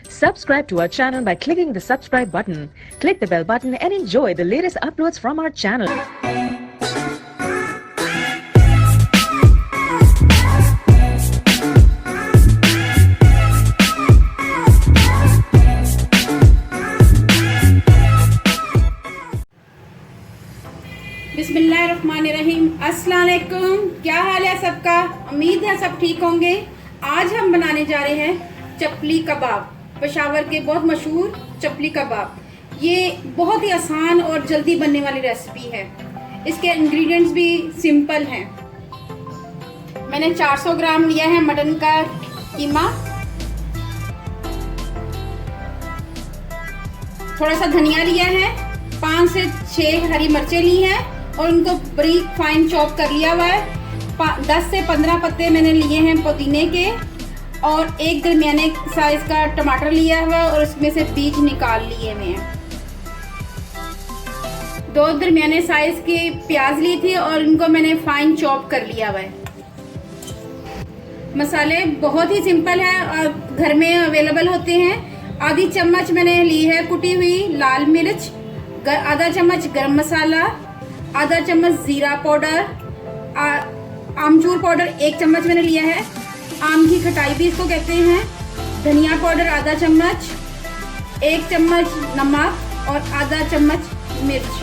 Subscribe to our channel by clicking the subscribe button. Click the bell button and enjoy the latest uploads from our channel. बिस्मिल्लाहिर्रहमानिर्रहीम। अस्सलाम वालेकुम। क्या हाल है सबका? उम्मीद है सब ठीक होंगे। आज हम बनाने जा रहे हैं चपली कबाब, पेशावर के बहुत मशहूर चपली कबाब। ये बहुत ही आसान और जल्दी बनने वाली रेसिपी है। इसके इंग्रेडिएंट्स भी सिंपल हैं। मैंने 400 ग्राम लिया है मटन का कीमा, थोड़ा सा धनिया लिया है, 5 से 6 हरी मिर्चें ली हैं और उनको बारीक फाइन चॉप कर लिया हुआ है। 10 से 15 पत्ते मैंने लिए हैं पुदीने के और एक दरमियाने साइज का टमाटर लिया हुआ है और उसमें से बीज निकाल लिए हुए हैं। 2 दरमियाने साइज के प्याज ली थी और इनको मैंने फाइन चॉप कर लिया हुआ है। मसाले बहुत ही सिंपल है और घर में अवेलेबल होते हैं। आधी चम्मच मैंने ली है कुटी हुई लाल मिर्च, आधा चम्मच गरम मसाला, आधा चम्मच जीरा पाउडर, आमचूर पाउडर 1 चम्मच मैंने लिया है, आम की खटाई भी इसको कहते हैं, धनिया पाउडर आधा चम्मच, 1 चम्मच नमक और आधा चम्मच मिर्च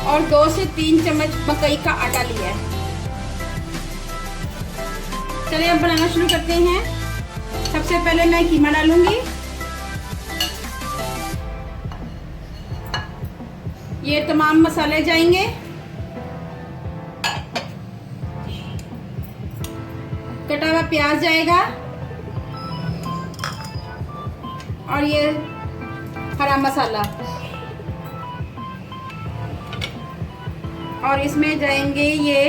और 2 से 3 चम्मच मकई का आटा लिया है। चलिए अब बनाना शुरू करते हैं। सबसे पहले मैं कीमा डालूंगी। ये तमाम मसाले जाएंगे। कटा हुआ प्याज जाएगा और ये हरा मसाला और इसमें जाएंगे ये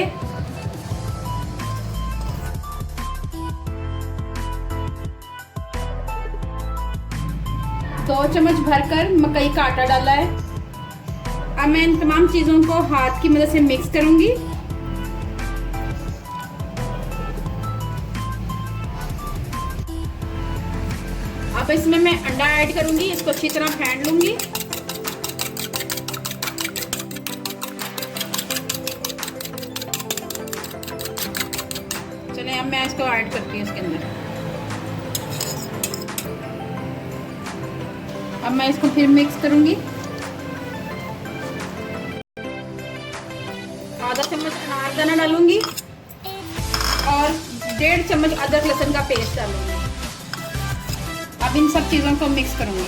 दो चम्मच भरकर मकई का आटा डाला है। अब मैं इन तमाम चीजों को हाथ की मदद से मिक्स करूंगी। अब इसमें मैं अंडा ऐड करूंगी, इसको अच्छी तरह फेंट लूंगी। चलिए अब मैं इसको ऐड करती हूँ इसके अंदर। अब मैं इसको फिर मिक्स करूंगी। आधा चम्मच अनारदाना डालूंगी और 1.5 चम्मच अदरक लहसुन का पेस्ट डालूंगी। अब इन सब चीजों को मिक्स करूंगी।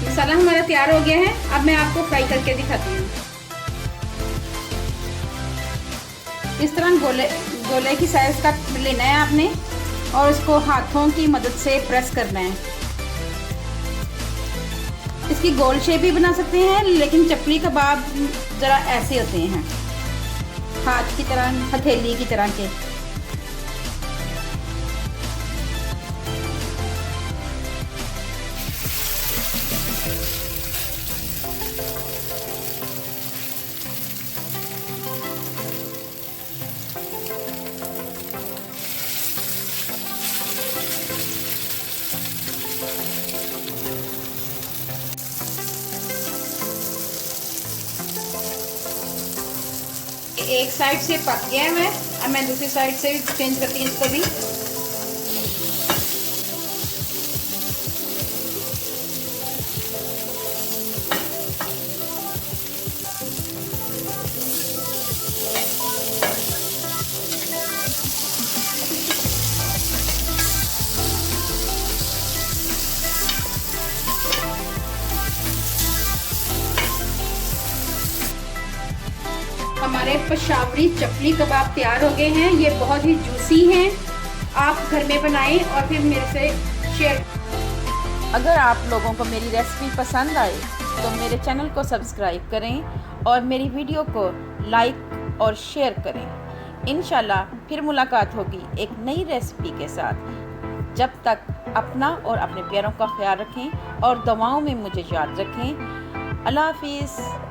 मसाला हमारा तैयार हो गया है। अब मैं आपको फ्राई करके दिखाती हूँ। इस तरह गोले की साइज का लेना है आपने और इसको हाथों की मदद से प्रेस करना है। इसकी गोल शेप भी बना सकते हैं, लेकिन चपली कबाब जरा ऐसे होते हैं, हाथ की तरह, हथेली की तरह के। एक साइड से पक गया है। अब मैं दूसरी साइड से भी चेंज करती हूँ इसको भी। हमारे पेशावरी चपली कबाब तैयार हो गए हैं। ये बहुत ही जूसी हैं। आप घर में बनाएं और फिर मेरे से शेयर। अगर आप लोगों को मेरी रेसिपी पसंद आए तो मेरे चैनल को सब्सक्राइब करें और मेरी वीडियो को लाइक और शेयर करें। इंशाल्लाह फिर मुलाकात होगी एक नई रेसिपी के साथ। जब तक अपना और अपने प्यारों का ख्याल रखें और दुआओं में मुझे याद रखें। अल्लाह हाफिज़।